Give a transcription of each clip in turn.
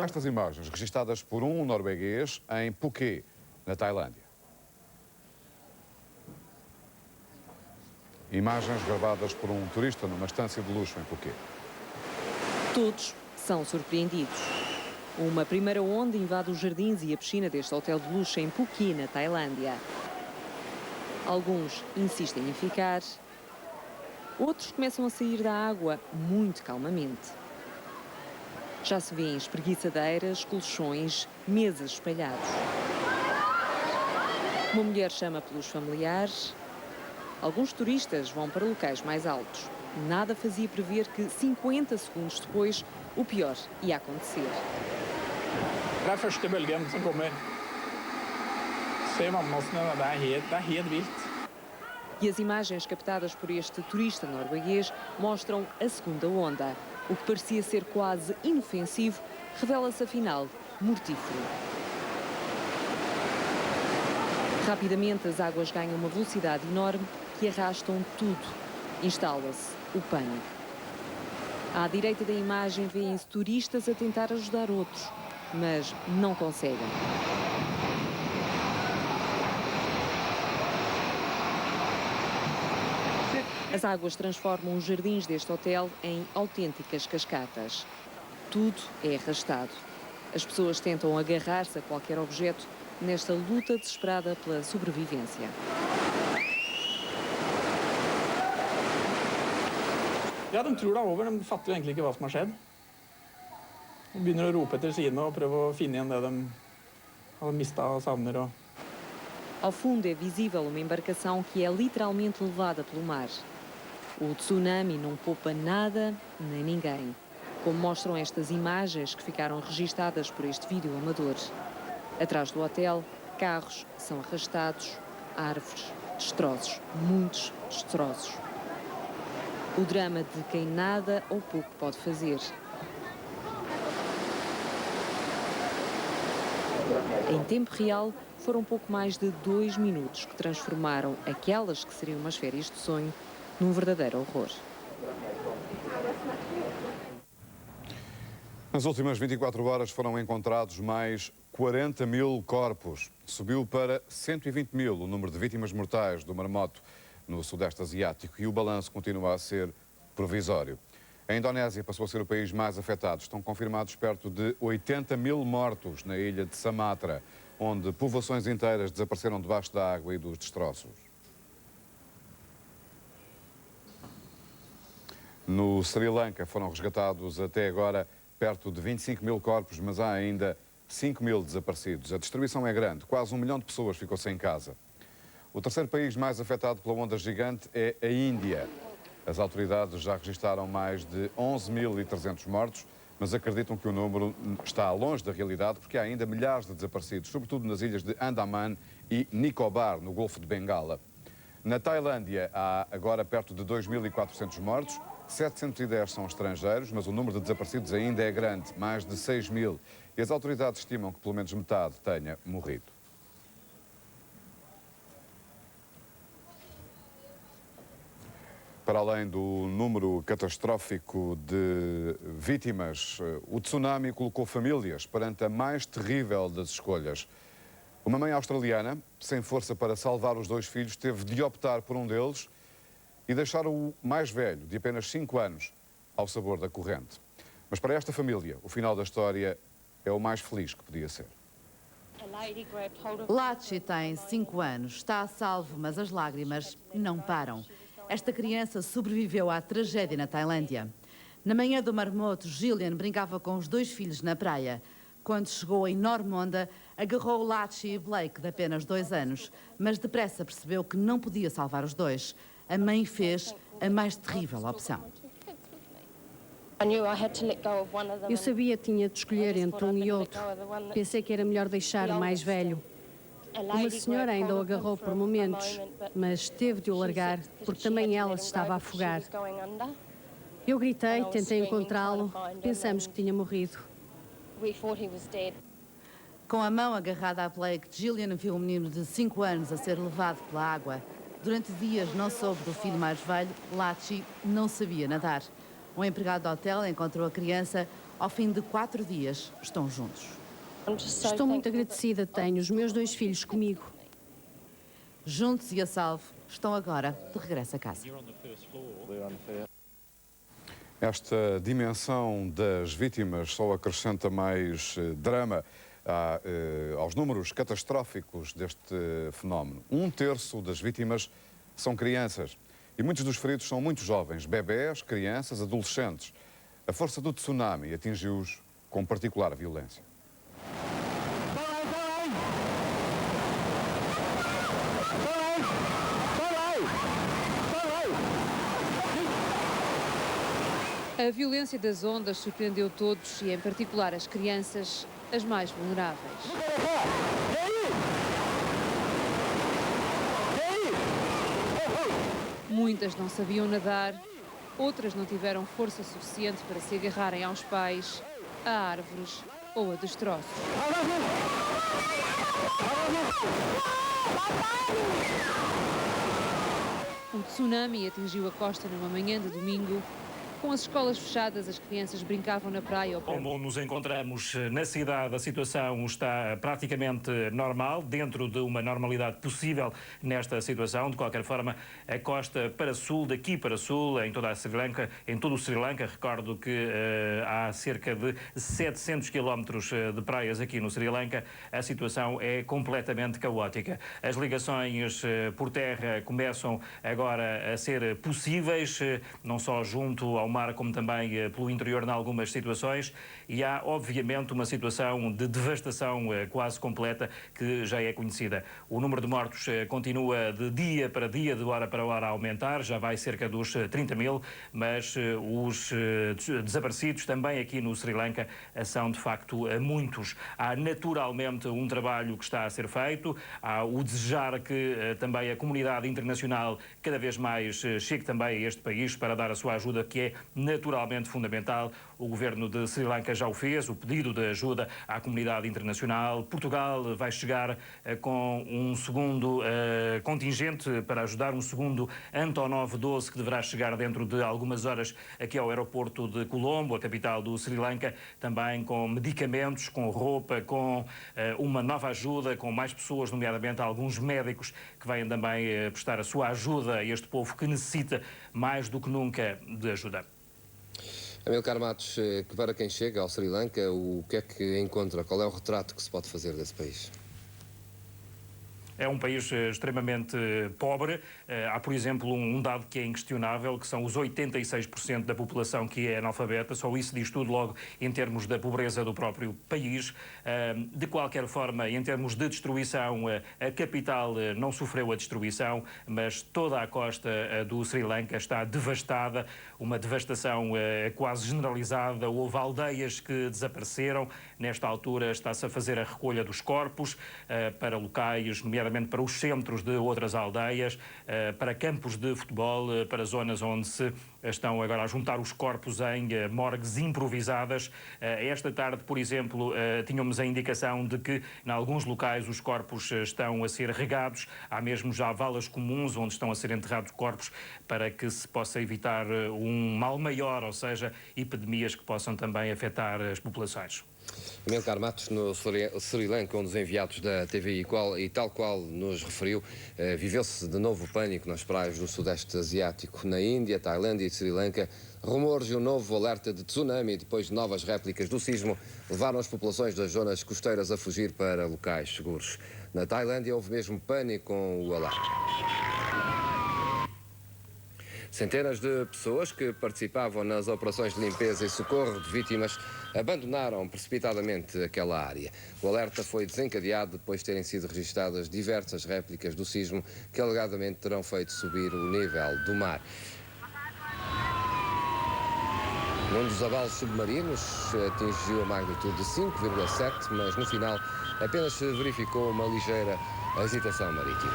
Estas imagens registadas por um norueguês em Phuket, na Tailândia. Imagens gravadas por um turista numa estância de luxo em Phuket. Todos são surpreendidos. Uma primeira onda invade os jardins e a piscina deste hotel de luxo em Phuket, na Tailândia. Alguns insistem em ficar, outros começam a sair da água muito calmamente. Já se vêem espreguiçadeiras, colchões, mesas espalhados. Uma mulher chama pelos familiares. Alguns turistas vão para locais mais altos. Nada fazia prever que 50 segundos depois o pior ia acontecer. Det første bølgen som kommer. Se vannmassene, det er helt vilt. E as imagens captadas por este turista norueguês mostram a segunda onda. O que parecia ser quase inofensivo revela-se afinal mortífero. Rapidamente as águas ganham uma velocidade enorme que arrastam tudo. Instala-se o pânico. À direita da imagem vêem-se turistas a tentar ajudar outros, mas não conseguem. As águas transformam os jardins deste hotel em autênticas cascatas. Tudo é arrastado. As pessoas tentam agarrar-se a qualquer objeto nesta luta desesperada pela sobrevivência. Ja, de tror det er over. De fatter jo egentlig ikke hva som har skjedd. De begynner å rope etter sine og prøve å finne igjen det de har mistet og savner. Ao fundo é visível uma embarcação que é literalmente levada pelo mar. O tsunami não poupa nada nem ninguém, como mostram estas imagens que ficaram registadas por este vídeo amador. Atrás do hotel, carros são arrastados, árvores, destroços, muitos destroços. O drama de quem nada ou pouco pode fazer. Em tempo real, foram pouco mais de 2 minutos que transformaram aquelas que seriam umas férias de sonho num verdadeiro horror. Nas últimas 24 horas foram encontrados mais 40 mil corpos. Subiu para 120 mil o número de vítimas mortais do maremoto no Sudeste Asiático e o balanço continua a ser provisório. A Indonésia passou a ser o país mais afetado. Estão confirmados perto de 80 mil mortos na ilha de Sumatra, onde povoações inteiras desapareceram debaixo da água e dos destroços. No Sri Lanka foram resgatados até agora perto de 25 mil corpos, mas há ainda 5 mil desaparecidos. A destruição é grande, quase 1 milhão de pessoas ficou sem casa. O terceiro país mais afetado pela onda gigante é a Índia. As autoridades já registaram mais de 11.300 mortos, mas acreditam que o número está longe da realidade porque há ainda milhares de desaparecidos, sobretudo nas ilhas de Andaman e Nicobar, no Golfo de Bengala. Na Tailândia há agora perto de 2.400 mortos, 710 são estrangeiros, mas o número de desaparecidos ainda é grande, mais de 6 mil, e as autoridades estimam que pelo menos metade tenha morrido. Para além do número catastrófico de vítimas, o tsunami colocou famílias perante a mais terrível das escolhas. Uma mãe australiana, sem força para salvar os 2 filhos, teve de optar por um deles e deixar o mais velho, de apenas 5 anos, ao sabor da corrente. Mas para esta família, o final da história é o mais feliz que podia ser. Lachi tem 5 anos, está a salvo, mas as lágrimas não param. Esta criança sobreviveu à tragédia na Tailândia. Na manhã do maremoto, Gillian brincava com os 2 filhos na praia. Quando chegou a enorme onda, agarrou Lachi e Blake, de apenas 2 anos, mas depressa percebeu que não podia salvar os 2. A mãe fez a mais terrível opção. Eu sabia que tinha de escolher entre um e outro. Pensei que era melhor deixar o mais velho. Uma senhora ainda o agarrou por momentos, mas teve de o largar porque também ela se estava a afogar. Eu gritei, tentei encontrá-lo, pensamos que tinha morrido. Com a mão agarrada a Blake, Gillian viu um menino de 5 anos a ser levado pela água. Durante dias não soube do filho mais velho, Lachi não sabia nadar. Um empregado do hotel encontrou a criança Ao fim de 4 dias, estão juntos. Estou muito agradecida, tenho os meus 2 filhos comigo. Juntos e a salvo, estão agora de regresso a casa. Esta dimensão das vítimas só acrescenta mais drama aos números catastróficos deste fenómeno. 1/3 das vítimas são crianças e muitos dos feridos são muito jovens, bebés, crianças, adolescentes. A força do tsunami atingiu-os com particular violência. A violência das ondas surpreendeu todos e, em particular, as crianças, as mais vulneráveis. Muitas não sabiam nadar, outras não tiveram força suficiente para se agarrarem aos pais, a árvores ou a destroços. Um tsunami atingiu a costa numa manhã de domingo. Com as escolas fechadas, as crianças brincavam na praia ou Como nos encontramos na cidade, a situação está praticamente normal, dentro de uma normalidade possível nesta situação. De qualquer forma, a costa para sul, daqui para sul, em toda a Sri Lanka, em todo o Sri Lanka, recordo que há cerca de 700 quilómetros de praias aqui no Sri Lanka, a situação é completamente caótica. As ligações por terra começam agora a ser possíveis, não só junto ao mar, como também pelo interior em algumas situações, e há obviamente uma situação de devastação quase completa que já é conhecida. O número de mortos continua de dia para dia, de hora para hora a aumentar, já vai cerca dos 30 mil, mas os desaparecidos também aqui no Sri Lanka são de facto muitos. Há naturalmente um trabalho que está a ser feito, há o desejar que também a comunidade internacional cada vez mais chegue também a este país para dar a sua ajuda, que é naturalmente fundamental. O governo de Sri Lanka já o fez, o pedido de ajuda à comunidade internacional. Portugal vai chegar com um segundo contingente para ajudar, um segundo Antonov 12, que deverá chegar dentro de algumas horas aqui ao aeroporto de Colombo, a capital do Sri Lanka, também com medicamentos, com roupa, com uma nova ajuda, com mais pessoas, nomeadamente alguns médicos que vêm também prestar a sua ajuda a este povo que necessita mais do que nunca de ajuda. Amilcar Matos, que para quem chega ao Sri Lanka, o que é que encontra? Qual é o retrato que se pode fazer desse país? É um país extremamente pobre. Há, por exemplo, um dado que é inquestionável, que são os 86% da população que é analfabeta. Só isso diz tudo logo em termos da pobreza do próprio país. De qualquer forma, em termos de destruição, a capital não sofreu a destruição, mas toda a costa do Sri Lanka está devastada, uma devastação quase generalizada. Houve aldeias que desapareceram. Nesta altura está-se a fazer a recolha dos corpos para locais, nomeadamente para os centros de outras aldeias, para campos de futebol, para zonas onde se estão agora a juntar os corpos em morgues improvisadas. Esta tarde, por exemplo, tínhamos a indicação de que em alguns locais os corpos estão a ser regados. Há mesmo já valas comuns onde estão a ser enterrados corpos para que se possa evitar um mal maior, ou seja, epidemias que possam também afetar as populações. Amilcar Matos, no Sri Lanka, um dos enviados da TVI, e tal qual nos referiu, viveu-se de novo pânico nas praias do Sudeste Asiático. Na Índia, Tailândia e Sri Lanka, rumores de um novo alerta de tsunami depois de novas réplicas do sismo levaram as populações das zonas costeiras a fugir para locais seguros. Na Tailândia houve mesmo pânico com o alarme. Centenas de pessoas que participavam nas operações de limpeza e socorro de vítimas abandonaram precipitadamente aquela área. O alerta foi desencadeado depois de terem sido registadas diversas réplicas do sismo que alegadamente terão feito subir o nível do mar. Um dos abalos submarinos atingiu a magnitude de 5,7, mas no final apenas se verificou uma ligeira agitação marítima.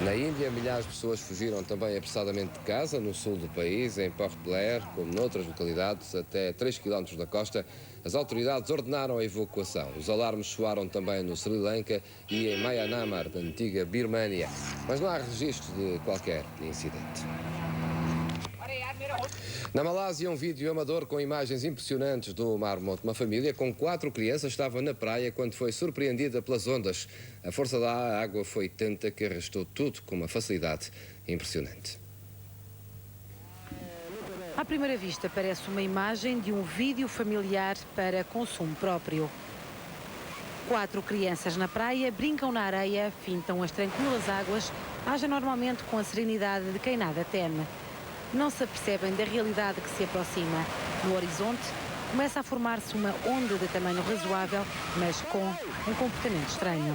Na Índia, milhares de pessoas fugiram também apressadamente de casa, no sul do país, em Port Blair, como noutras localidades, até 3 km da costa. As autoridades ordenaram a evacuação. Os alarmes soaram também no Sri Lanka e em Myanmar, da antiga Birmânia, mas não há registro de qualquer incidente. Na Malásia, um vídeo amador com imagens impressionantes do Mar Morto. Uma família com 4 crianças estava na praia quando foi surpreendida pelas ondas. A força da água foi tanta que arrastou tudo com uma facilidade impressionante. À primeira vista, parece uma imagem de um vídeo familiar para consumo próprio. 4 crianças na praia, brincam na areia, fintam as tranquilas águas, agem normalmente com a serenidade de quem nada teme. Não se apercebem da realidade que se aproxima. No horizonte, começa a formar-se uma onda de tamanho razoável, mas com um comportamento estranho.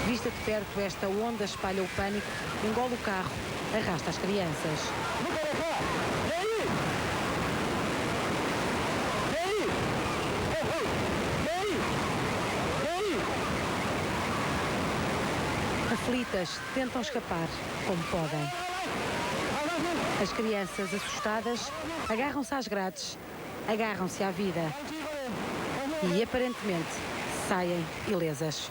Vista de perto, esta onda espalha o pânico, engole o carro, arrasta as crianças. Aflitas, tentam escapar como podem. As crianças, assustadas, agarram-se às grades, agarram-se à vida e, aparentemente, saem ilesas.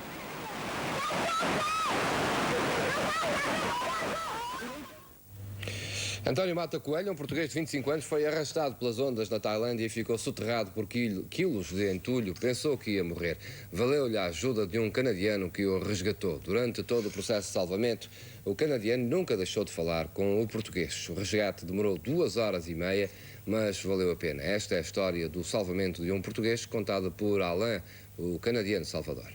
António Mata Coelho, um português de 25 anos, foi arrastado pelas ondas na Tailândia e ficou soterrado por quilos de entulho. Pensou que ia morrer. Valeu-lhe a ajuda de um canadiano que o resgatou. Durante todo o processo de salvamento, o canadiano nunca deixou de falar com o português. O resgate demorou 2 horas e meia, mas valeu a pena. Esta é a história do salvamento de um português, contada por Alain, o canadiano salvador.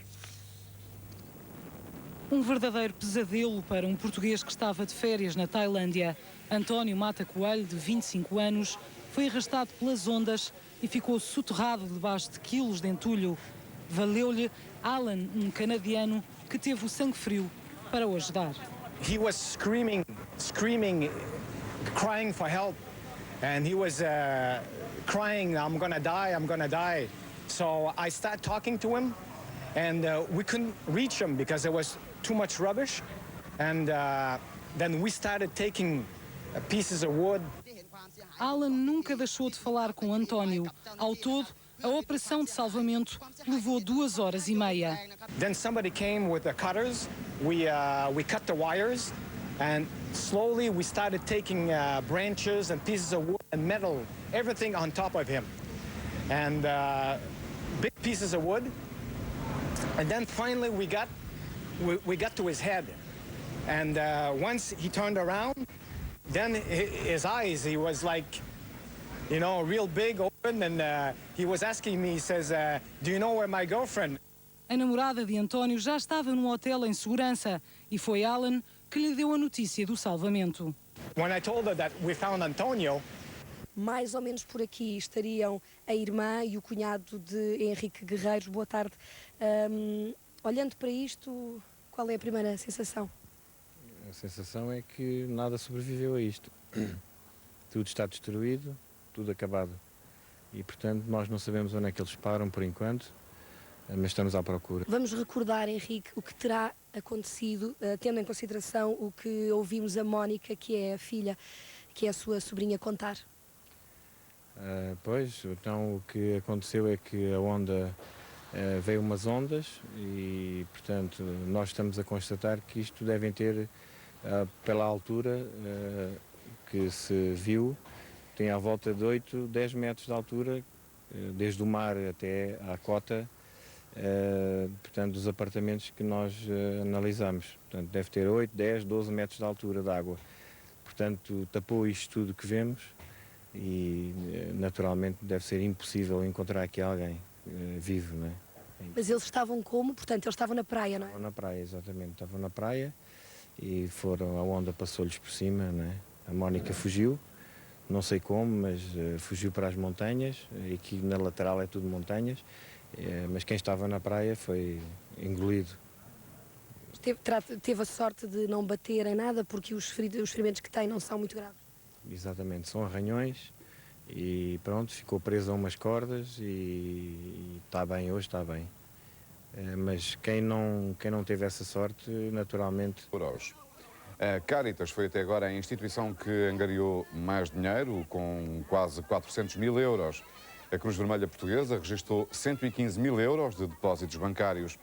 Um verdadeiro pesadelo para um português que estava de férias na Tailândia. António Mata Coelho, de 25 anos, foi arrastado pelas ondas e ficou soterrado debaixo de quilos de entulho. Valeu-lhe Alan, um canadiano que teve o sangue frio para o ajudar. He was screaming, crying for help, and he was crying, I'm gonna die. So I started talking to him, and we couldn't reach him because there was too much rubbish, and then we started taking pieces of wood. Alan nunca deixou de falar com António. Ao todo, a operação de salvamento levou 2 horas e meia. Then somebody came with the cutters. We cut the wires, and slowly we started taking branches and pieces of wood and metal, everything on top of him, and big pieces of wood. And then finally we got to his head, and once he turned around, then his eyes, he was like, you know, real big, open, and he was asking me, he says, do you know where my girlfriend? A namorada de António já estava num hotel em segurança e foi Alan que lhe deu a notícia do salvamento. When I told her that we found Antonio, mais ou menos por aqui estariam a irmã e o cunhado de Henrique Guerreiros. Boa tarde. Olhando para isto, qual é a primeira sensação? A sensação é que nada sobreviveu a isto. Tudo está destruído, tudo acabado. E, portanto, nós não sabemos onde é que eles param por enquanto, mas estamos à procura. Vamos recordar, Henrique, o que terá acontecido, tendo em consideração o que ouvimos a Mónica, que é a filha, que é a sua sobrinha, contar. Pois, então o que aconteceu é que a onda veio umas ondas e, portanto, nós estamos a constatar que isto devem ter, pela altura que se viu, tem à volta de 8, 10 metros de altura, desde o mar até à cota, portanto, dos apartamentos que nós analisamos. Portanto, deve ter 8, 10, 12 metros de altura de água. Portanto, tapou isto tudo que vemos e, naturalmente, deve ser impossível encontrar aqui alguém vivo, não é? Mas eles estavam como? Portanto, eles estavam na praia, não é? Estavam na praia, exatamente. Estavam na praia e a onda passou-lhes por cima, não é? A Mónica fugiu, não sei como, mas fugiu para as montanhas. Aqui na lateral é tudo montanhas, mas quem estava na praia foi engolido. Teve a sorte de não bater em nada, porque os ferimentos que tem não são muito graves. Exatamente, são arranhões e pronto, ficou preso a umas cordas e está bem, hoje está bem. Mas quem não teve essa sorte, naturalmente... A Caritas foi até agora a instituição que angariou mais dinheiro, com quase 400 mil euros. A Cruz Vermelha Portuguesa registrou 115 mil euros de depósitos bancários.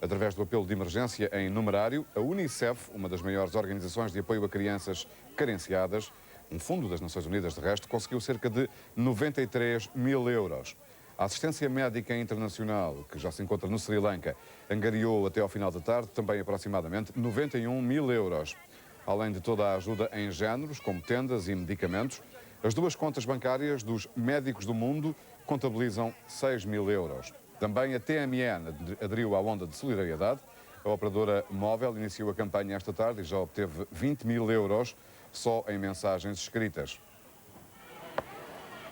Através do apelo de emergência em numerário, a Unicef, uma das maiores organizações de apoio a crianças carenciadas, um fundo das Nações Unidas, de resto, conseguiu cerca de 93 mil euros. A Assistência Médica Internacional, que já se encontra no Sri Lanka, angariou até ao final da tarde também aproximadamente 91 mil euros. Além de toda a ajuda em géneros, como tendas e medicamentos, as duas contas bancárias dos Médicos do Mundo contabilizam 6 mil euros. Também a TMN aderiu à onda de solidariedade. A operadora móvel iniciou a campanha esta tarde e já obteve 20 mil euros só em mensagens escritas.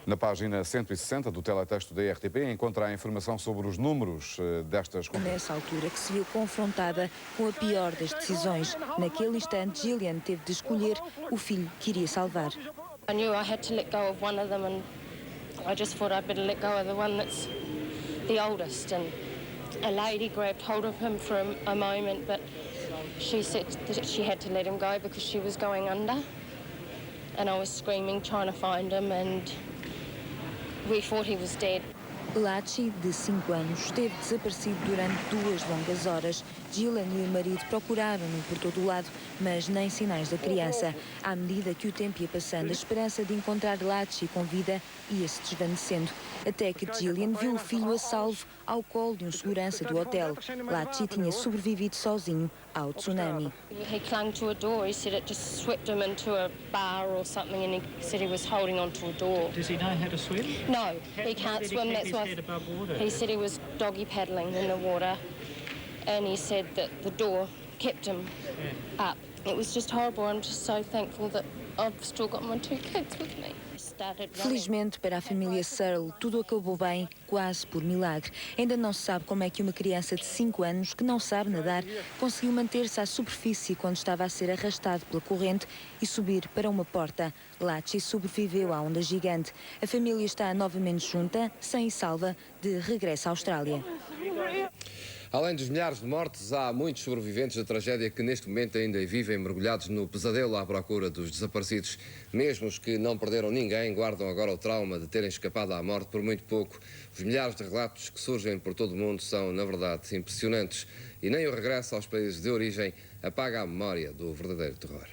Na página 160 do teletexto da RTP encontra a informação sobre os números destas... Nessa altura que se viu confrontada com a pior das decisões. Naquele instante, Gillian teve de escolher o filho que iria salvar. I knew I had to let go of one of them, and I just thought I'd better let go of the one that's the oldest. And a lady grabbed hold of him for a moment, but she said that she had to let him go because she was going under. And I was screaming, trying to find him, and we thought he was dead. Lachi, de 5 anos, esteve desaparecido durante 2 longas horas. Gillian e o marido procuraram-no por todo o lado, mas nem sinais da criança. À medida que o tempo ia passando, a esperança de encontrar Lachi com vida ia-se desvanecendo. Até que Gillian viu o filho a salvo ao colo de um segurança do hotel. Lachi tinha sobrevivido sozinho ao tsunami. He clung to a door. He said it just swept him into a bar or something, and he said he was holding onto a door. Does he know how to swim? No, he can't swim. That's why he said he was doggy paddling in the water, and he said that the door kept him up. It was just horrible. I'm just so thankful that I've still got my 2 kids with me. Felizmente para a família Searle, tudo acabou bem, quase por milagre. Ainda não se sabe como é que uma criança de 5 anos, que não sabe nadar, conseguiu manter-se à superfície quando estava a ser arrastado pela corrente e subir para uma porta. Lachi sobreviveu à onda gigante. A família está novamente junta, sã e salva, de regresso à Austrália. Além dos milhares de mortes, há muitos sobreviventes da tragédia que neste momento ainda vivem mergulhados no pesadelo à procura dos desaparecidos. Mesmo os que não perderam ninguém guardam agora o trauma de terem escapado à morte por muito pouco. Os milhares de relatos que surgem por todo o mundo são, na verdade, impressionantes. E nem o regresso aos países de origem apaga a memória do verdadeiro terror.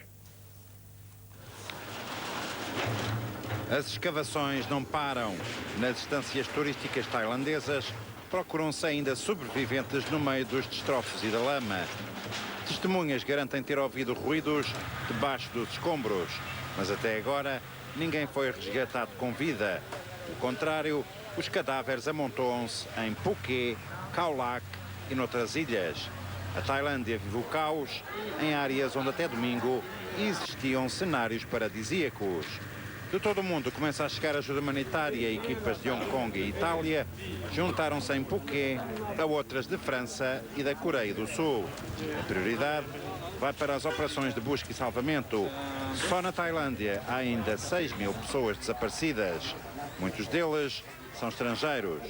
As escavações não param. Nas estâncias turísticas tailandesas, procuram-se ainda sobreviventes no meio dos destroços e da lama. Testemunhas garantem ter ouvido ruídos debaixo dos escombros, mas até agora ninguém foi resgatado com vida. Pelo contrário, os cadáveres amontoam-se em Phuket, Khao Lak e noutras ilhas. A Tailândia vive o caos em áreas onde até domingo existiam cenários paradisíacos. De todo o mundo começa a chegar ajuda humanitária. Equipas de Hong Kong e Itália juntaram-se em Phuket a outras de França e da Coreia do Sul. A prioridade vai para as operações de busca e salvamento. Só na Tailândia há ainda 6 mil pessoas desaparecidas. Muitos deles são estrangeiros.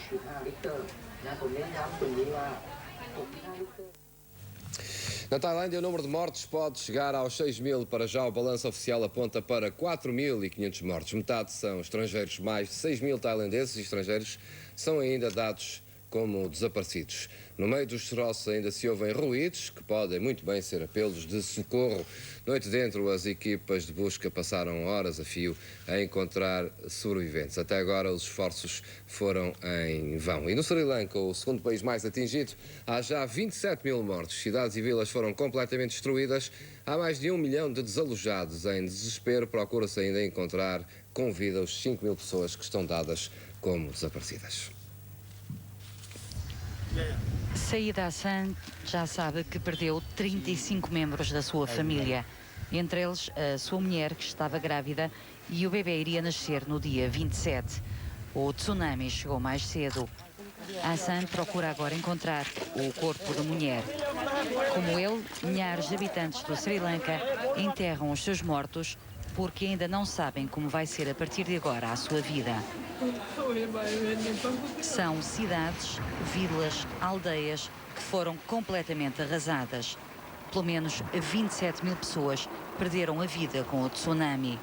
Na Tailândia, o número de mortes pode chegar aos 6 mil. Para já, o balanço oficial aponta para 4.500 mortes. Metade são estrangeiros. Mais de 6 mil tailandeses e estrangeiros são ainda dados como desaparecidos. No meio dos destroços ainda se ouvem ruídos, que podem muito bem ser apelos de socorro. Noite dentro, as equipas de busca passaram horas a fio a encontrar sobreviventes. Até agora, os esforços foram em vão. E no Sri Lanka, o segundo país mais atingido, há já 27 mil mortos. Cidades e vilas foram completamente destruídas. Há mais de 1 milhão de desalojados. Em desespero, procura-se ainda encontrar com vida os 5 mil pessoas que estão dadas como desaparecidas. Saída Hassan já sabe que perdeu 35 membros da sua família, entre eles a sua mulher, que estava grávida, e o bebê iria nascer no dia 27. O tsunami chegou mais cedo. Hassan procura agora encontrar o corpo da mulher. Como ele, milhares de habitantes do Sri Lanka enterram os seus mortos porque ainda não sabem como vai ser a partir de agora a sua vida. São cidades, vilas, aldeias que foram completamente arrasadas. Pelo menos 27 mil pessoas perderam a vida com o tsunami.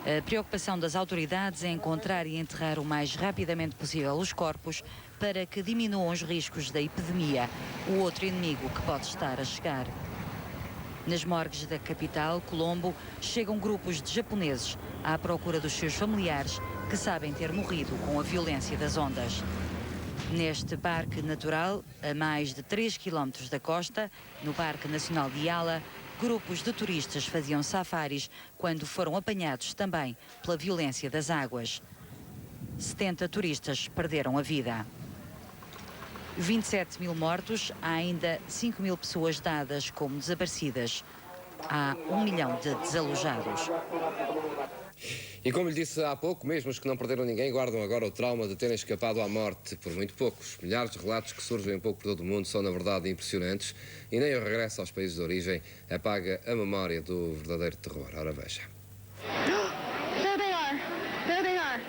A preocupação das autoridades é encontrar e enterrar o mais rapidamente possível os corpos para que diminuam os riscos da epidemia, o outro inimigo que pode estar a chegar. Nas morgues da capital, Colombo, chegam grupos de japoneses à procura dos seus familiares que sabem ter morrido com a violência das ondas. Neste parque natural, a mais de 3 km da costa, no Parque Nacional de Yala, grupos de turistas faziam safaris quando foram apanhados também pela violência das águas. 70 turistas perderam a vida. 27 mil mortos, há ainda 5 mil pessoas dadas como desaparecidas. Há 1 milhão de desalojados. E como lhe disse há pouco, mesmo os que não perderam ninguém guardam agora o trauma de terem escapado à morte por muito poucos. Milhares de relatos que surgem um pouco por todo o mundo são, na verdade, impressionantes e nem o regresso aos países de origem apaga a memória do verdadeiro terror. Ora, veja. There they are. There they are.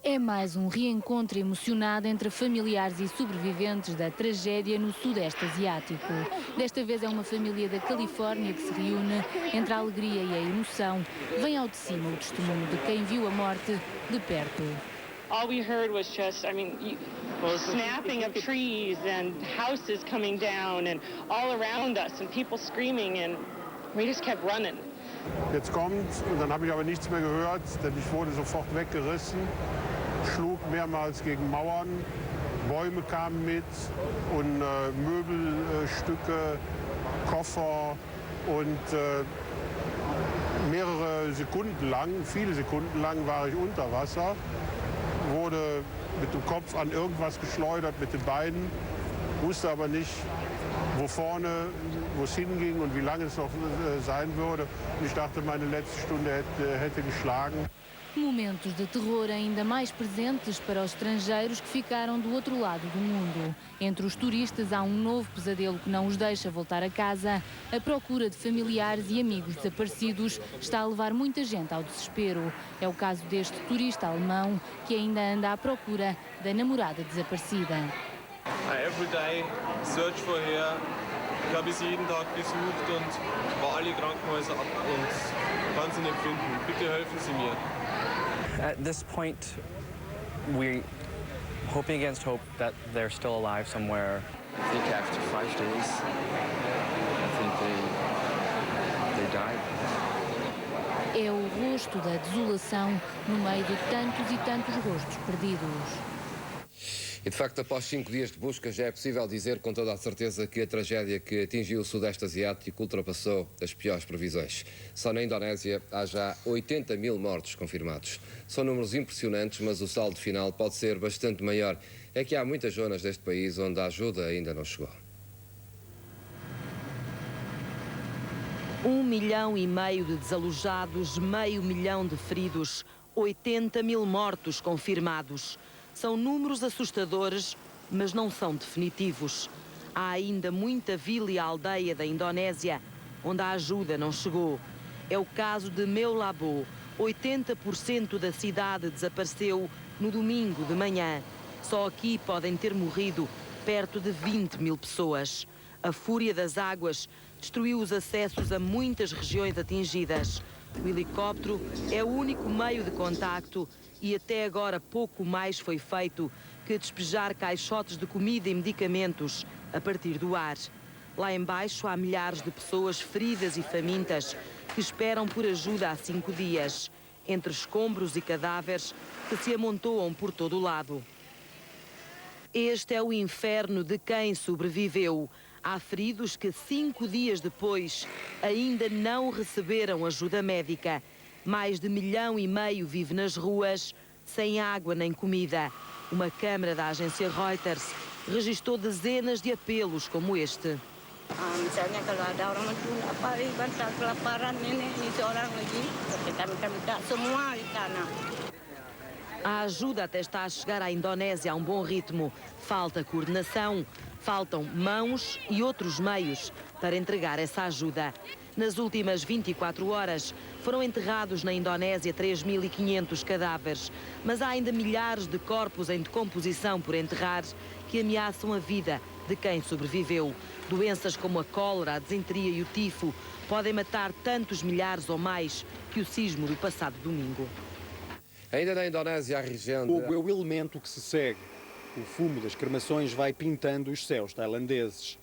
É mais um reencontro emocionado entre familiares e sobreviventes da tragédia no Sudeste Asiático. Desta vez é uma família da Califórnia que se reúne. Entre a alegria e a emoção, vem ao de cima o testemunho de quem viu a morte de perto. All we heard was just, snapping of trees and houses coming down and all around us and people screaming and we just kept running. Jetzt kommt, und dann habe ich aber nichts mehr gehört, denn ich wurde sofort weggerissen, schlug mehrmals gegen Mauern, Bäume kamen mit und Möbelstücke, Koffer und mehrere Sekunden lang, viele Sekunden lang war ich unter Wasser, wurde mit dem Kopf an irgendwas geschleudert, mit den Beinen, wusste aber nicht, wo vorne, wo es hinging und wie lange es noch sein würde. Und ich dachte, meine letzte Stunde hätte geschlagen. Momentos de terror ainda mais presentes para os estrangeiros que ficaram do outro lado do mundo. Entre os turistas há um novo pesadelo que não os deixa voltar a casa. A procura de familiares e amigos desaparecidos está a levar muita gente ao desespero. É o caso deste turista alemão que ainda anda à procura da namorada desaparecida. Every day search for her. Ich habe sie jeden Tag besucht und war alle Krankenhäuser ab und kann sie nicht finden. Bitte helfen Sie mir. At this point, we're hoping against hope that they're still alive somewhere. I think after 5 days, I think they died. É o rosto da desolação no meio de tantos e tantos rostos perdidos. E de facto, após 5 dias de busca, já é possível dizer com toda a certeza que a tragédia que atingiu o Sudeste Asiático ultrapassou as piores previsões. Só na Indonésia há já 80 mil mortos confirmados. São números impressionantes, mas o saldo final pode ser bastante maior. É que há muitas zonas deste país onde a ajuda ainda não chegou. 1,5 milhão de desalojados, meio milhão de feridos, 80 mil mortos confirmados. São números assustadores, mas não são definitivos. Há ainda muita vila e aldeia da Indonésia onde a ajuda não chegou. É o caso de Meulabo. 80% da cidade desapareceu no domingo de manhã. Só aqui podem ter morrido perto de 20 mil pessoas. A fúria das águas destruiu os acessos a muitas regiões atingidas. O helicóptero é o único meio de contacto e até agora pouco mais foi feito que despejar caixotes de comida e medicamentos a partir do ar. Lá embaixo há milhares de pessoas feridas e famintas que esperam por ajuda há 5 dias, entre escombros e cadáveres que se amontoam por todo o lado. Este é o inferno de quem sobreviveu. Há feridos que 5 dias depois ainda não receberam ajuda médica. Mais de 1,5 milhão vive nas ruas, sem água nem comida. Uma câmara da agência Reuters registrou dezenas de apelos como este. Misalnya kalau ada orang itu bantah kelaparan ini seorang lagi, kita minta semua di sana. A ajuda até está a chegar à Indonésia a um bom ritmo. Falta coordenação, faltam mãos e outros meios para entregar essa ajuda. Nas últimas 24 horas, foram enterrados na Indonésia 3.500 cadáveres, mas há ainda milhares de corpos em decomposição por enterrar, que que ameaçam a vida de quem sobreviveu. Doenças como a cólera, a desenteria e o tifo podem matar tantos milhares ou mais que o sismo do passado domingo. Ainda na Indonésia, a região... O fogo é o elemento que se segue. O fumo das cremações vai pintando os céus tailandeses.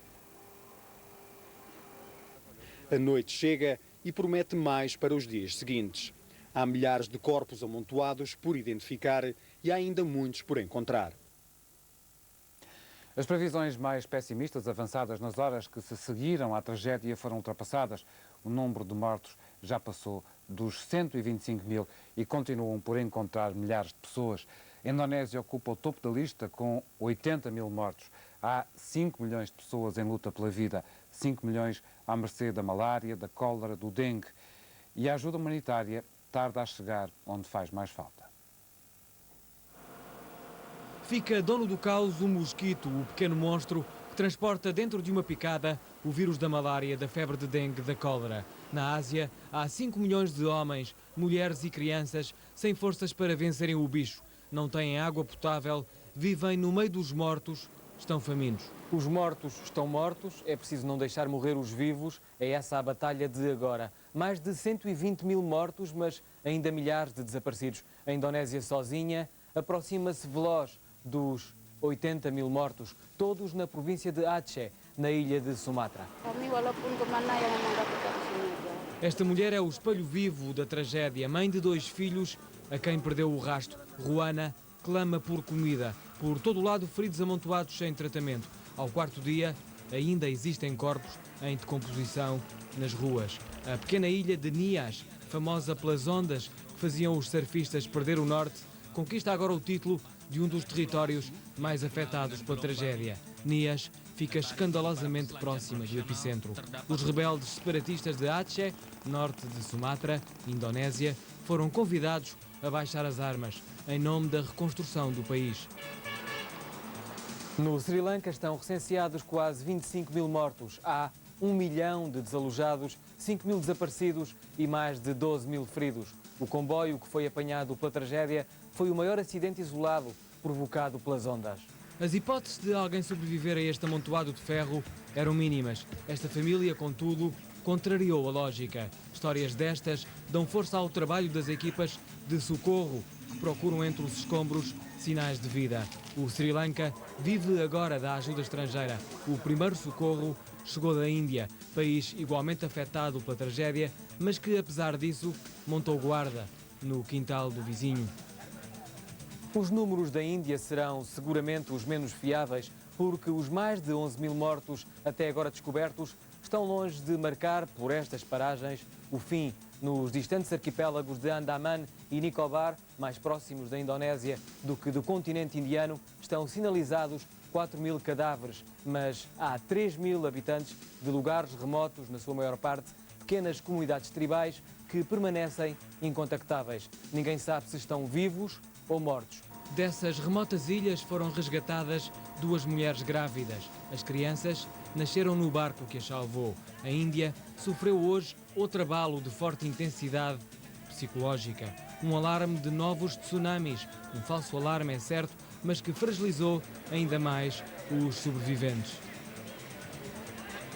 A noite chega e promete mais para os dias seguintes. Há milhares de corpos amontoados por identificar e há ainda muitos por encontrar. As previsões mais pessimistas avançadas nas horas que se seguiram à tragédia foram ultrapassadas. O número de mortos já passou dos 125 mil e continuam por encontrar milhares de pessoas. A Indonésia ocupa o topo da lista com 80 mil mortos. Há 5 milhões de pessoas em luta pela vida, 5 milhões à mercê da malária, da cólera, do dengue. E a ajuda humanitária tarda a chegar onde faz mais falta. Fica dono do caos o mosquito, o pequeno monstro que transporta dentro de uma picada o vírus da malária, da febre de dengue, da cólera. Na Ásia, há 5 milhões de homens, mulheres e crianças sem forças para vencerem o bicho. Não têm água potável, vivem no meio dos mortos, estão famintos. Os mortos estão mortos, é preciso não deixar morrer os vivos, é essa a batalha de agora. Mais de 120 mil mortos, mas ainda milhares de desaparecidos. A Indonésia sozinha aproxima-se veloz dos 80 mil mortos, todos na província de Aceh, na ilha de Sumatra. Esta mulher é o espelho vivo da tragédia, mãe de 2 filhos, a quem perdeu o rasto. Ruana clama por comida, por todo o lado feridos amontoados sem tratamento. Ao 4º dia, ainda existem corpos em decomposição nas ruas. A pequena ilha de Nias, famosa pelas ondas que faziam os surfistas perder o norte, conquista agora o título de um dos territórios mais afetados pela tragédia. Nias fica escandalosamente próxima do epicentro. Os rebeldes separatistas de Aceh, norte de Sumatra, Indonésia, foram convidados a baixar as armas em nome da reconstrução do país. No Sri Lanka estão recenseados quase 25 mil mortos. Há 1 milhão de desalojados, 5 mil desaparecidos e mais de 12 mil feridos. O comboio que foi apanhado pela tragédia foi o maior acidente isolado provocado pelas ondas. As hipóteses de alguém sobreviver a este amontoado de ferro eram mínimas. Esta família, contudo, contrariou a lógica. Histórias destas dão força ao trabalho das equipas de socorro que procuram entre os escombros sinais de vida. O Sri Lanka vive agora da ajuda estrangeira. O primeiro socorro chegou da Índia, país igualmente afetado pela tragédia, mas que, apesar disso, montou guarda no quintal do vizinho. Os números da Índia serão seguramente os menos fiáveis, porque os mais de 11 mil mortos até agora descobertos estão longe de marcar por estas paragens o fim. Nos distantes arquipélagos de Andaman e Nicobar, mais próximos da Indonésia do que do continente indiano, estão sinalizados 4 mil cadáveres, mas há 3 mil habitantes de lugares remotos, na sua maior parte, pequenas comunidades tribais que permanecem incontactáveis. Ninguém sabe se estão vivos ou mortos. Dessas remotas ilhas foram resgatadas 2 mulheres grávidas. As crianças nasceram no barco que as salvou. A Índia sofreu hoje outro abalo de forte intensidade psicológica. Um alarme de novos tsunamis. Um falso alarme, é certo, mas que fragilizou ainda mais os sobreviventes.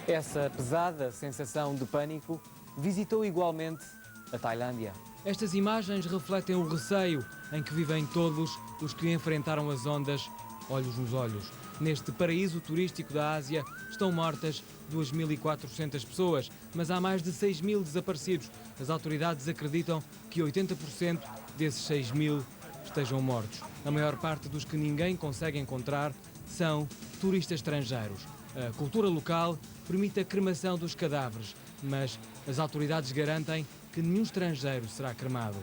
Essa pesada sensação de pânico visitou igualmente a Tailândia. Estas imagens refletem o receio em que vivem todos os que enfrentaram as ondas olhos nos olhos. Neste paraíso turístico da Ásia estão mortas 2.400 pessoas, mas há mais de 6 mil desaparecidos. As autoridades acreditam que 80% desses 6 mil estejam mortos. A maior parte dos que ninguém consegue encontrar são turistas estrangeiros. A cultura local permite a cremação dos cadáveres, mas as autoridades garantem que nenhum estrangeiro será cremado.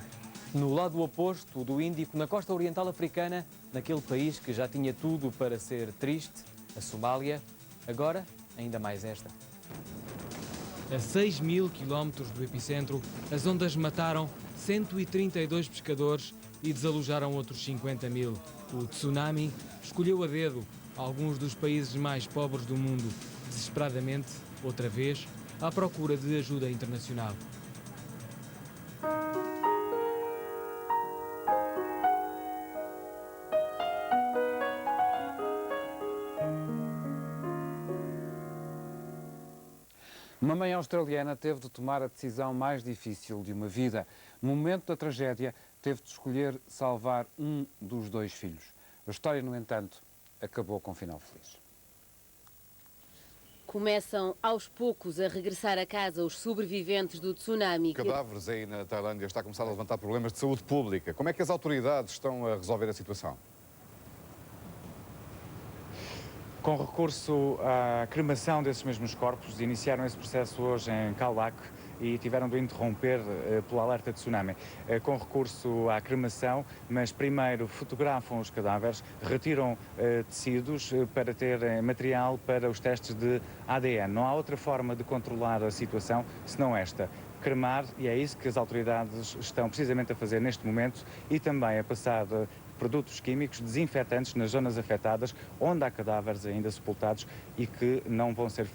No lado oposto do Índico, na costa oriental africana, naquele país que já tinha tudo para ser triste, a Somália, agora ainda mais esta. A 6 mil quilómetros do epicentro, as ondas mataram 132 pescadores e desalojaram outros 50 mil. O tsunami escolheu a dedo alguns dos países mais pobres do mundo, desesperadamente, outra vez, à procura de ajuda internacional. Uma mãe australiana teve de tomar a decisão mais difícil de uma vida. No momento da tragédia, teve de escolher salvar um dos 2 filhos. A história, no entanto, acabou com um final feliz. Começam aos poucos a regressar a casa os sobreviventes do tsunami. Cadáveres aí na Tailândia está a começar a levantar problemas de saúde pública. Como é que as autoridades estão a resolver a situação? Com recurso à cremação desses mesmos corpos, iniciaram esse processo hoje em Kalak e tiveram de interromper pelo alerta de tsunami. Com recurso à cremação, mas primeiro fotografam os cadáveres, retiram tecidos para ter material para os testes de ADN. Não há outra forma de controlar a situação senão esta. Cremar, e é isso que as autoridades estão precisamente a fazer neste momento, e também a passar produtos químicos desinfetantes nas zonas afetadas, onde há cadáveres ainda sepultados e que não vão ser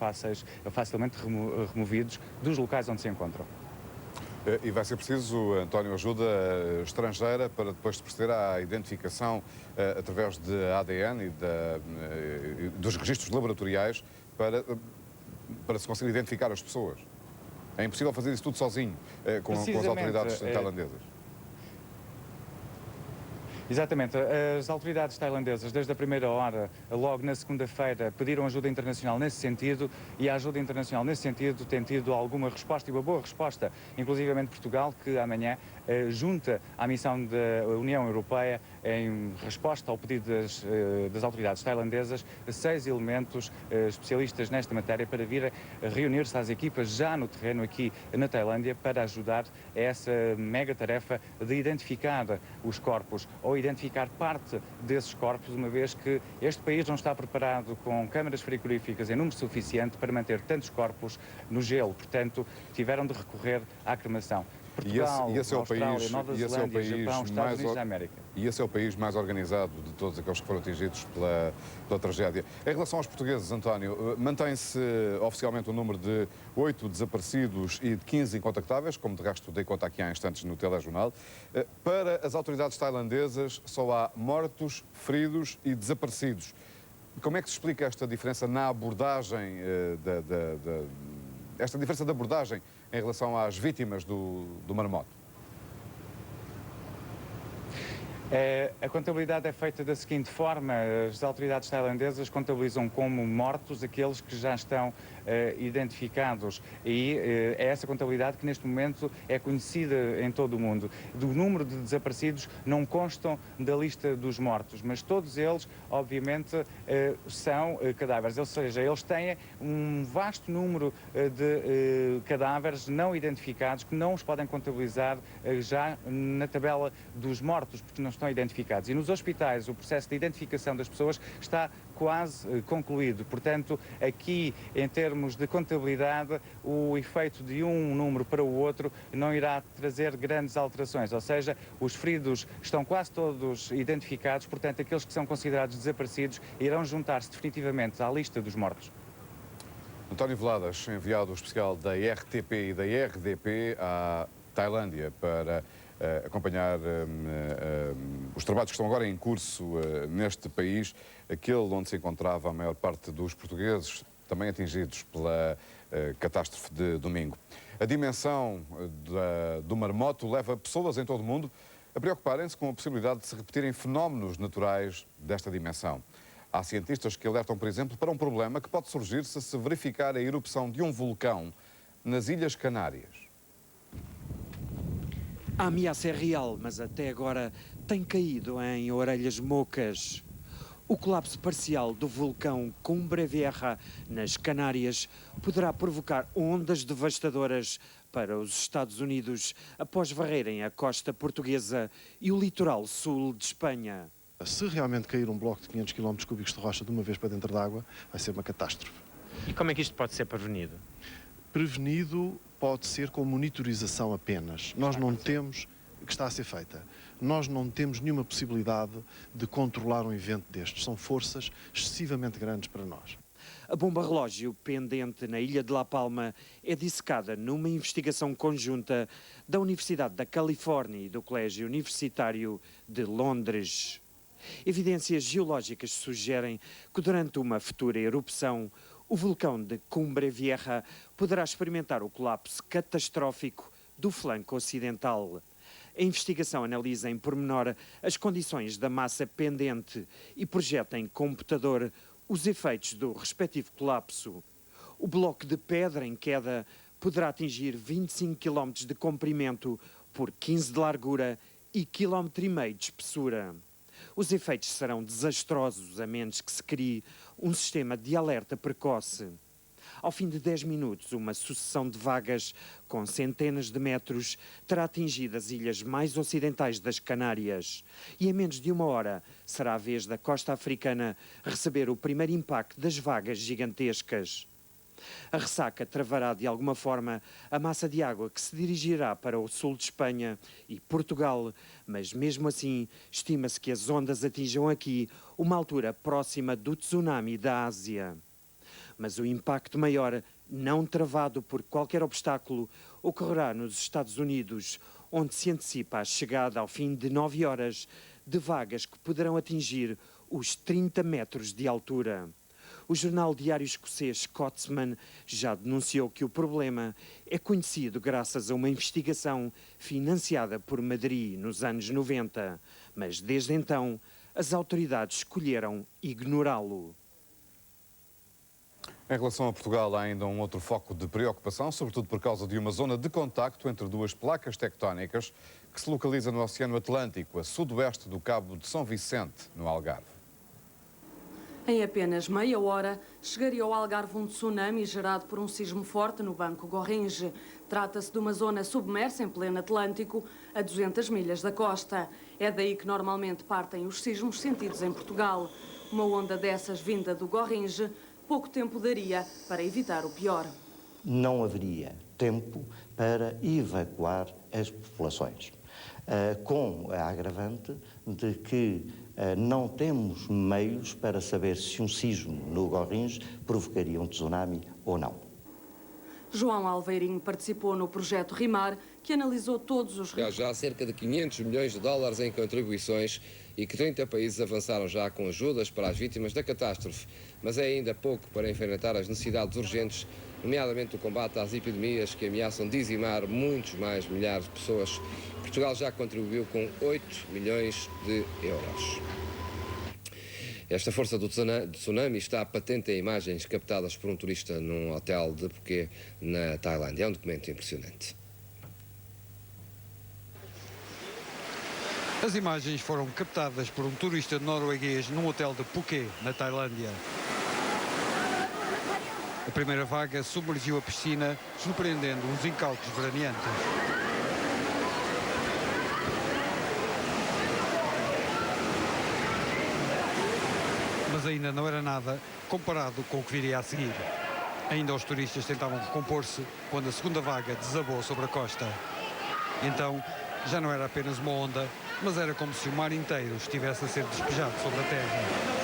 facilmente removidos dos locais onde se encontram. E vai ser preciso, António, ajuda estrangeira para depois se proceder à identificação através de ADN e dos registros laboratoriais para se conseguir identificar as pessoas. É impossível fazer isso tudo sozinho com as autoridades tailandesas. Exatamente. As autoridades tailandesas, desde a primeira hora, logo na segunda-feira, pediram ajuda internacional nesse sentido, e a ajuda internacional nesse sentido tem tido alguma resposta, e uma boa resposta, inclusivamente Portugal, que amanhã junta à missão da União Europeia, em resposta ao pedido das autoridades tailandesas, 6 elementos especialistas nesta matéria para vir reunir-se às equipas já no terreno aqui na Tailândia para ajudar a essa mega tarefa de identificar os corpos ou identificar parte desses corpos, uma vez que este país não está preparado com câmaras frigoríficas em número suficiente para manter tantos corpos no gelo. Portanto, tiveram de recorrer à cremação. Portugal, Austrália, Nova Zelândia, Japão, Estados Unidos da América. E esse é o país mais organizado de todos aqueles que foram atingidos pela tragédia. Em relação aos portugueses, António, mantém-se oficialmente o número de 8 desaparecidos e de 15 incontactáveis, como de resto dei conta aqui há instantes no telejornal. Para as autoridades tailandesas, só há mortos, feridos e desaparecidos. Como é que se explica esta diferença na abordagem, esta diferença de abordagem em relação às vítimas do maremoto? A contabilidade é feita da seguinte forma: as autoridades tailandesas contabilizam como mortos aqueles que já estão identificados, e é essa contabilidade que neste momento é conhecida em todo o mundo. Do número de desaparecidos não constam da lista dos mortos, mas todos eles, obviamente, são cadáveres, ou seja, eles têm um vasto número de cadáveres não identificados que não os podem contabilizar já na tabela dos mortos, porque não estão identificados. E nos hospitais o processo de identificação das pessoas está quase concluído. Portanto, aqui, em termos de contabilidade, o efeito de um número para o outro não irá trazer grandes alterações, ou seja, os feridos estão quase todos identificados, portanto, aqueles que são considerados desaparecidos irão juntar-se definitivamente à lista dos mortos. António Veladas, enviado especial da RTP e da RDP à Tailândia para acompanhar os trabalhos que estão agora em curso neste país, aquele onde se encontrava a maior parte dos portugueses, também atingidos pela catástrofe de domingo. A dimensão do maremoto leva pessoas em todo o mundo a preocuparem-se com a possibilidade de se repetirem fenómenos naturais desta dimensão. Há cientistas que alertam, por exemplo, para um problema que pode surgir se verificar a erupção de um vulcão nas Ilhas Canárias. A ameaça é real, mas até agora tem caído em orelhas mocas. O colapso parcial do vulcão Cumbre Vieja, nas Canárias, poderá provocar ondas devastadoras para os Estados Unidos após varrerem a costa portuguesa e o litoral sul de Espanha. Se realmente cair um bloco de 500 km cúbicos de rocha de uma vez para dentro da água, vai ser uma catástrofe. E como é que isto pode ser prevenido? Prevenido pode ser com monitorização apenas. Nós não temos, que está a ser feita, nós não temos nenhuma possibilidade de controlar um evento destes. São forças excessivamente grandes para nós. A bomba relógio pendente na ilha de La Palma é dissecada numa investigação conjunta da Universidade da Califórnia e do Colégio Universitário de Londres. Evidências geológicas sugerem que durante uma futura erupção O vulcão de Cumbre Vieja poderá experimentar o colapso catastrófico do flanco ocidental. A investigação analisa em pormenor as condições da massa pendente e projeta em computador os efeitos do respectivo colapso. O bloco de pedra em queda poderá atingir 25 km de comprimento por 15 de largura e 1,5 km de espessura. Os efeitos serão desastrosos a menos que se crie um sistema de alerta precoce. Ao fim de 10 minutos, uma sucessão de vagas com centenas de metros terá atingido as ilhas mais ocidentais das Canárias. E em menos de 1 hora será a vez da costa africana receber o primeiro impacto das vagas gigantescas. A ressaca travará de alguma forma a massa de água que se dirigirá para o sul de Espanha e Portugal, mas mesmo assim estima-se que as ondas atinjam aqui uma altura próxima do tsunami da Ásia. Mas o impacto maior, não travado por qualquer obstáculo, ocorrerá nos Estados Unidos, onde se antecipa a chegada ao fim de 9 horas de vagas que poderão atingir os 30 metros de altura. O jornal diário escocês Scotsman já denunciou que o problema é conhecido graças a uma investigação financiada por Madrid nos anos 90, mas desde então as autoridades escolheram ignorá-lo. Em relação a Portugal, há ainda um outro foco de preocupação, sobretudo por causa de uma zona de contacto entre duas placas tectónicas que se localiza no Oceano Atlântico, a sudoeste do Cabo de São Vicente, no Algarve. Em apenas meia hora, chegaria ao Algarve um tsunami gerado por um sismo forte no Banco Gorringe. Trata-se de uma zona submersa em pleno Atlântico, a 200 milhas da costa. É daí que normalmente partem os sismos sentidos em Portugal. Uma onda dessas vinda do Gorringe pouco tempo daria para evitar o pior. Não haveria tempo para evacuar as populações, com a agravante de que não temos meios para saber se um sismo no Gorringe provocaria um tsunami ou não. João Alveirinho participou no projeto RIMAR, que analisou todos os... Há já cerca de 500 milhões de dólares em contribuições e que 30 países avançaram já com ajudas para as vítimas da catástrofe. Mas é ainda pouco para enfrentar as necessidades urgentes, nomeadamente o combate às epidemias que ameaçam dizimar muitos mais milhares de pessoas. Portugal já contribuiu com 8 milhões de euros. Esta força do tsunami está patente em imagens captadas por um turista num hotel de Phuket, na Tailândia. É um documento impressionante. As imagens foram captadas por um turista norueguês num hotel de Phuket, na Tailândia. A primeira vaga submergiu a piscina, surpreendendo os incautos veraneantes. Mas ainda não era nada comparado com o que viria a seguir. Ainda os turistas tentavam recompor-se quando a segunda vaga desabou sobre a costa. Então, já não era apenas uma onda, mas era como se o mar inteiro estivesse a ser despejado sobre a terra.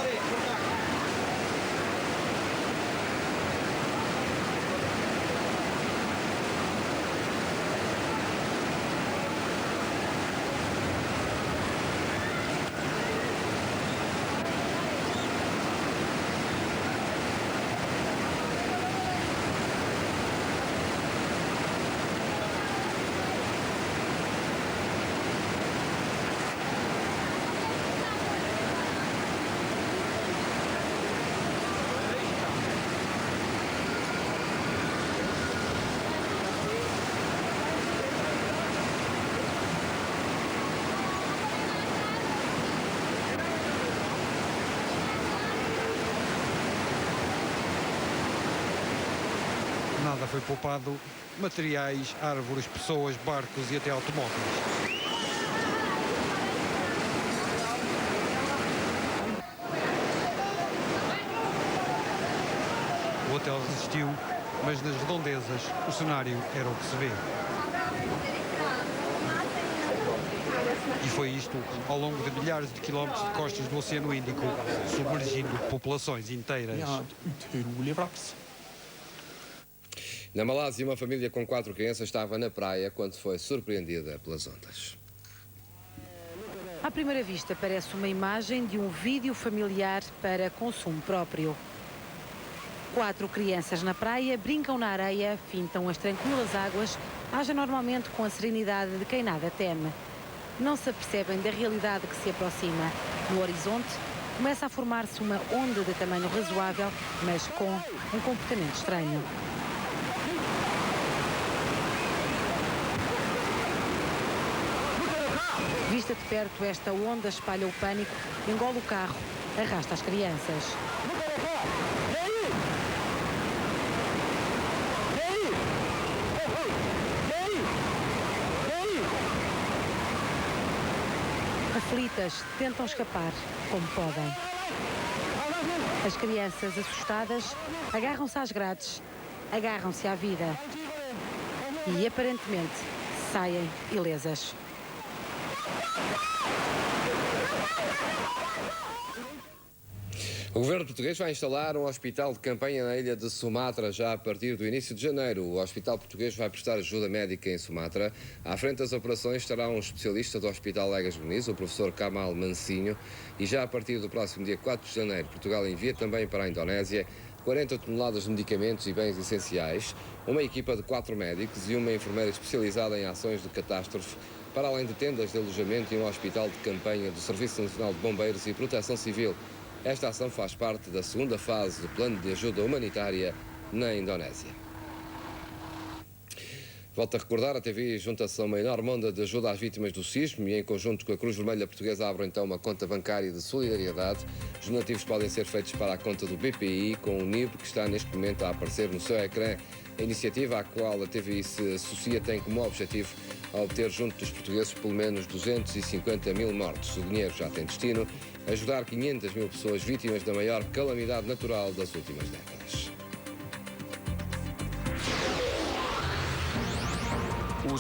Nada foi poupado: materiais, árvores, pessoas, barcos e até automóveis. O hotel resistiu, mas nas redondezas o cenário era o que se vê. E foi isto ao longo de milhares de quilómetros de costas do Oceano Índico, submergindo populações inteiras. Na Malásia, uma família com 4 crianças estava na praia quando foi surpreendida pelas ondas. À primeira vista, parece uma imagem de um vídeo familiar para consumo próprio. 4 crianças na praia brincam na areia, fintam as tranquilas águas, agem normalmente com a serenidade de quem nada teme. Não se apercebem da realidade que se aproxima. No horizonte, começa a formar-se uma onda de tamanho razoável, mas com um comportamento estranho. Vista de perto, esta onda espalha o pânico, engole o carro, arrasta as crianças. Aflitas, tentam escapar como podem. As crianças, assustadas, agarram-se às grades, agarram-se à vida e, aparentemente, saem ilesas. O governo português vai instalar um hospital de campanha na ilha de Sumatra já a partir do início de janeiro. O hospital português vai prestar ajuda médica em Sumatra. À frente das operações estará um especialista do Hospital Legas Muniz, o professor Kamal Mansinho, e já a partir do próximo dia 4 de janeiro, Portugal envia também para a Indonésia 40 toneladas de medicamentos e bens essenciais, uma equipa de 4 médicos e uma enfermeira especializada em ações de catástrofe, para além de tendas de alojamento e um hospital de campanha do Serviço Nacional de Bombeiros e Proteção Civil. Esta ação faz parte da segunda fase do plano de ajuda humanitária na Indonésia. Volto a recordar, a TVI junta-se a uma enorme onda de ajuda às vítimas do sismo e, em conjunto com a Cruz Vermelha Portuguesa, abre então uma conta bancária de solidariedade. Os donativos podem ser feitos para a conta do BPI, com o NIB, que está neste momento a aparecer no seu ecrã. A iniciativa à qual a TVI se associa tem como objetivo a obter junto dos portugueses pelo menos 250 mil mortos. O dinheiro já tem destino: ajudar 500 mil pessoas vítimas da maior calamidade natural das últimas décadas.